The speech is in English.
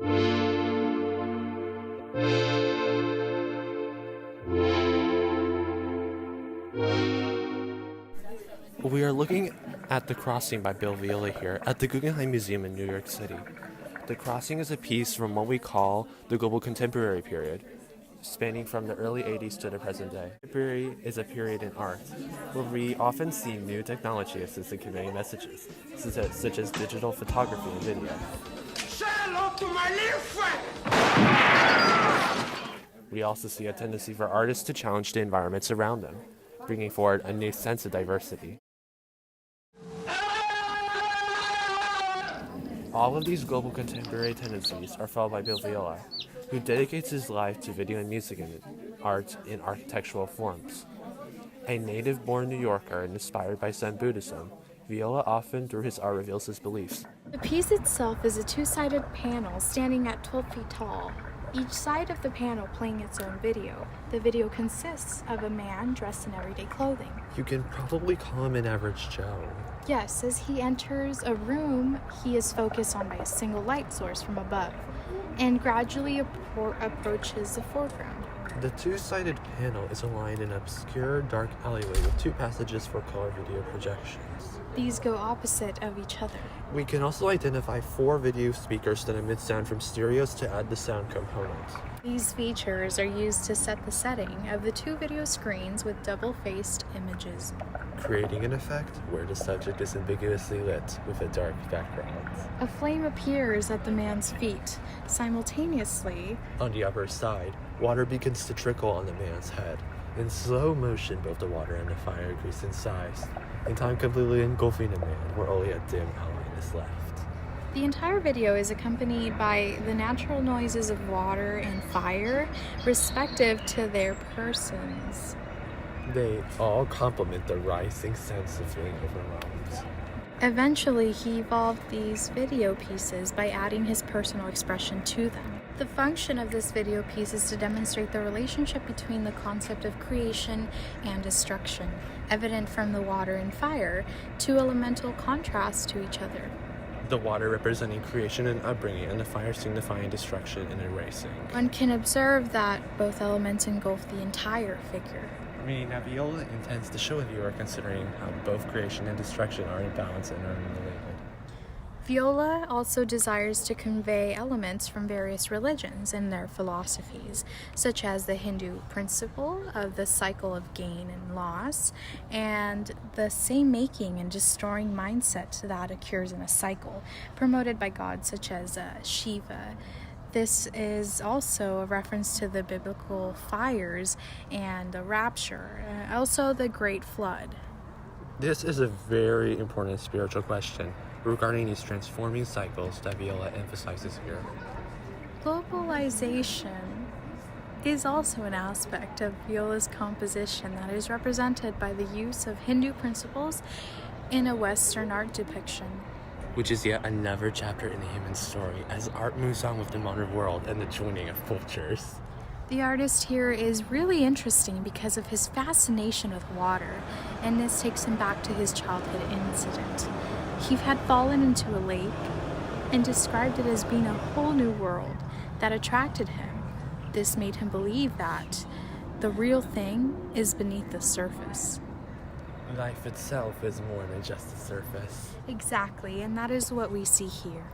We are looking at The Crossing by Bill Viola here at the Guggenheim Museum in New York City. The Crossing is a piece from what we call the global contemporary period, spanning from the early 80s to the present day. Contemporary is a period in art where we often see new technology assist in conveying messages, such as digital photography and video. Say hello to my little friend! We also see a tendency for artists to challenge the environments around them, bringing forward a new sense of diversity. All of these global contemporary tendencies are followed by Bill Viola, who dedicates his life to video and music and art in architectural forms. A native-born New Yorker and inspired by Zen Buddhism, Viola often through his art reveals his beliefs. The piece itself is a two-sided panel standing at 12 feet tall, each side of the panel playing its own video. The video consists of a man dressed in everyday clothing. You can probably call him an average Joe. Yes, as he enters a room, he is focused on by a single light source from above, and gradually approaches the foreground. The two-sided panel is aligned in an obscure, dark alleyway with two passages for color video projections. These go opposite of each other. We can also identify 4 video speakers that emit sound from stereos to add the sound component. These features are used to set the setting of the 2 video screens with double-faced images, creating an effect where the subject is ambiguously lit with a dark background. A flame appears at the man's feet. Simultaneously, on the upper side, water begins to trickle on the man's head. In slow motion, both the water and the fire increase in size, in time completely engulfing the man where only a dim outline is left. The entire video is accompanied by the natural noises of water and fire, respective to their persons. They all complement the rising sense of feeling overwhelmed. Eventually, he evolved these video pieces by adding his personal expression to them. The function of this video piece is to demonstrate the relationship between the concept of creation and destruction, evident from the water and fire, 2 elemental contrasts to each other. The water representing creation and upbringing, and the fire signifying destruction and erasing. One can observe that both elements engulf the entire figure. Meaning that Viola intends to show the viewer considering how both creation and destruction are in balance and are unrelated. Viola also desires to convey elements from various religions and their philosophies, such as the Hindu principle of the cycle of gain and loss, and the same-making and destroying mindset that occurs in a cycle, promoted by gods such as Shiva. This is also a reference to the biblical fires and the rapture, also the Great Flood. This is a very important spiritual question regarding these transforming cycles that Viola emphasizes here. Globalization is also an aspect of Viola's composition that is represented by the use of Hindu principles in a Western art depiction. Which is yet another chapter in the human story as art moves on with the modern world and the joining of cultures. The artist here is really interesting because of his fascination with water, and this takes him back to his childhood incident. He had fallen into a lake and described it as being a whole new world that attracted him. This made him believe that the real thing is beneath the surface. Life itself is more than just the surface. Exactly, and that is what we see here.